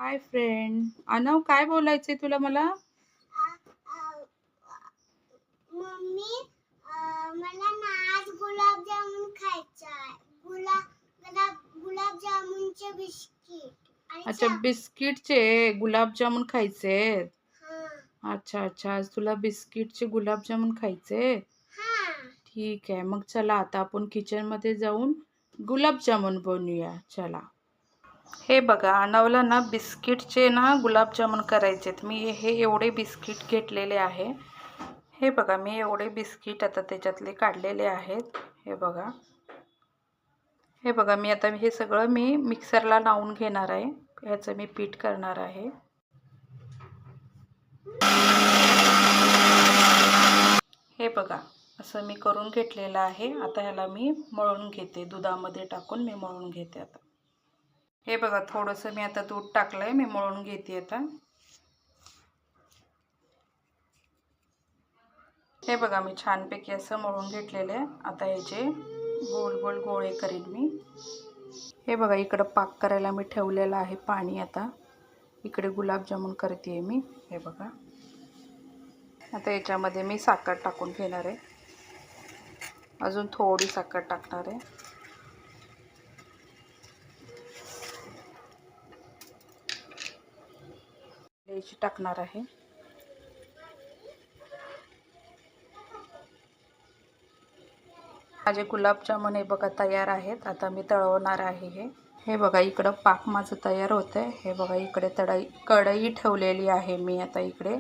Hi friend. Anav, काय बोलायचंय तुला मला? मम्मी, मला ना आज गुलाबजामुन खायचा आहे. गुलाबजामुनचे बिस्किट आणि अच्छा, बिस्किटचे गुलाबजामुन खायचे. हा अच्छा अच्छा, आज तुला बिस्किटचे गुलाबजामुन खायचे. हा ठीक आहे, मग चला आता आपण किचन मध्ये जाऊन गुलाबजामुन बनवूया. चला. हे बघा, अनवला ना बिस्किटचे ना गुलाबजामुन करायचेत. मी हे एवढे बिस्किट घेतलेले आहे. हे बघा, मी एवढे बिस्किट आता त्याच्यातले काढलेले आहेत. हे बघा. हे बघा, मी आता हे सगळं मिक्सरला लावून घेणार आहे. ह्याचं मी पीठ करणार आहे. हे बघा, असं मी करून घेतलेलं आहे. आता ह्याला मी मळून घेते. दुधामध्ये टाकून मी मळून घेते आता. हे बघा, थोडंसं मी आता दूध टाकलंय. मी मळून घेते आता. हे बघा, मी छानपैकी असं मळून घेतलेलं आहे. आता ह्याचे गोल गोल गोळे करीन मी. हे बघा, इकडं पाक करायला मी ठेवलेलं आहे पाणी. आता इकडे गुलाबजामुन करते मी. हे बघा, आता याच्यामध्ये मी साखर टाकून घेणार आहे. अजून थोडी साखर टाकणार आहे. इलायची टाकणार आहे. माझे गुलाबजामुन हे बघा तयार आहेत. आता मी तळवणार आहे. हे बघा, इकडं पाक माझं तयार होतंय. हे बघा, इकडे कढई ठेवलेली आहे. मी आता इकडे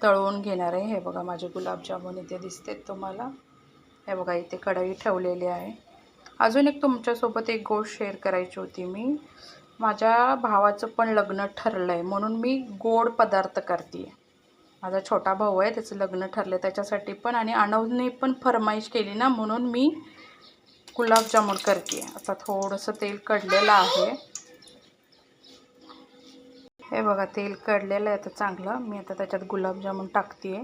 तळवून घेणार आहे. हे बघा, माझे गुलाबजामुन इथे दिसतेत तुम्हाला. हे बघा, इथे कढई ठेवलेली आहे. अजून एक तुमच्यासोबत एक गोष्ट शेअर करायची होती. मी माझ्या भावाचं पण लग्न ठरलं आहे, म्हणून मी गोड पदार्थ करते. माझा छोटा भाऊ आहे, त्याचं लग्न ठरलं त्याच्यासाठी पण, आणि अनवने पण फरमाईश केली ना, म्हणून मी गुलाबजामुन करते. आता थोडंसं तेल कढलेलं आहे. हे बघा, तेल कढलेलं आहे आता चांगलं. मी आता त्याच्यात गुलाबजामुन टाकते.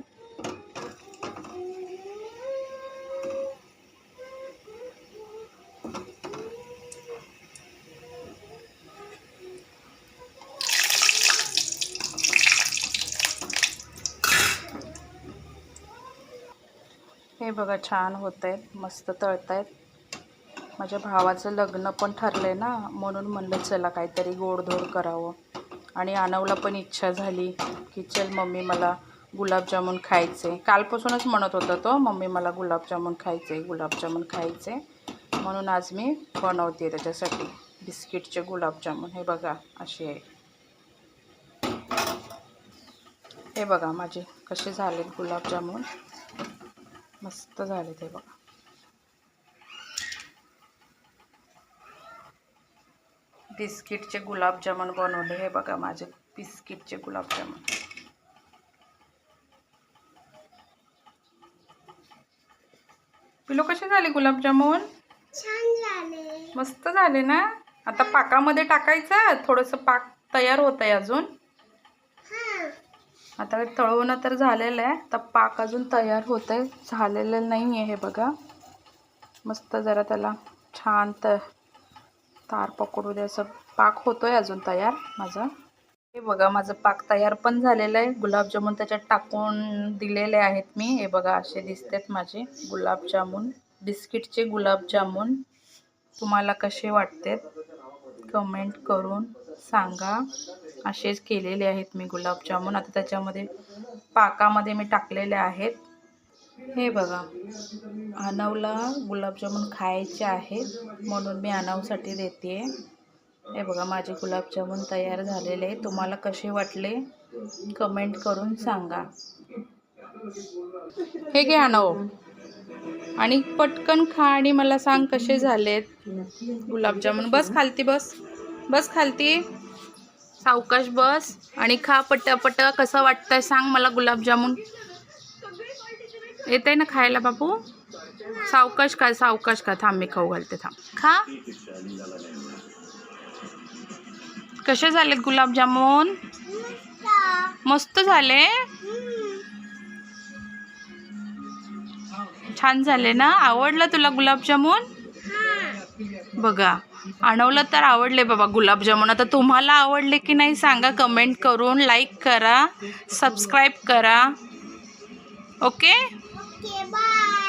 हे बघा, छान होत आहेत, मस्त तळतायत. माझ्या भावाचं लग्न पण ठरलंय ना, म्हणून म्हणलं चला काहीतरी गोडधोड करावं. आणि अनवला पण इच्छा झाली की चल मम्मी, मला गुलाबजामुन खायचे. कालपासूनच म्हणत होता तो, मम्मी मला गुलाबजामुन खायचे, गुलाबजामुन खायचे. म्हणून आज मी बनवते त्याच्यासाठी बिस्किटचे गुलाबजामुन. हे बघा, असे आहे. हे बघा, माझे कसे झालेत गुलाबजामुन, मस्त झाले ते बघा. बिस्किटचे गुलाबजामुन बनवले. हे बघा, माझे बिस्किटचे गुलाबजामुन. पिलो, कसे झाले गुलाबजामुन? छान झाले, मस्त झाले ना. आता पाकामध्ये टाकायचं. थोडंसं पाक तयार होत आहे अजून. आता तळवणं तर झालेलं आहे, तर पाक अजून तयार होत आहे, झालेलं नाही आहे. हे बघा, मस्त जरा त्याला छान तार पकडू दे, असं पाक होतोय अजून तयार माझा. हे बघा, माझं पाक तयार पण झालेलं आहे. गुलाबजामुन त्याच्यात टाकून दिलेले आहेत मी. हे बघा, असे दिसतात माझे गुलाबजामुन, बिस्किटचे गुलाबजामुन. तुम्हाला कसे वाटतात कमेंट करून सांगा. असेच केलेले आहेत मी गुलाबजामुन. आता त्याच्यामध्ये पाकामध्ये मी टाकलेले आहेत. हे बघा, अनवला गुलाबजामुन खायचे आहेत, म्हणून मी अनवसाठी देते. हे बघा, माझे गुलाबजामुन तयार झालेले. तुम्हाला कसे वाटले कमेंट करून सांगा. हे घे अनव, आणि पटकन खा आणि मला सांग कसे झालेत गुलाबजामुन. बस खालती, बस खालती, सावकाश बस आणि खा पटापट. कसं वाटतंय सांग मला गुलाबजामुन. येत आहे ना खायला बाबू? सावकाश खा, थांब मी खाऊ घालते, थांब. खा. कसे झालेत गुलाबजामुन? मस्त झाले, छान झाले ना. आवडलं तुला गुलाबजामुन? बघा, आणवलं तर आवडले बाबा गुलाबजामुन. आता तुम्हाला आवडले की नाही सांगा कमेंट करून. लाईक करा, सबस्क्राईब करा. ओके. Okay bye.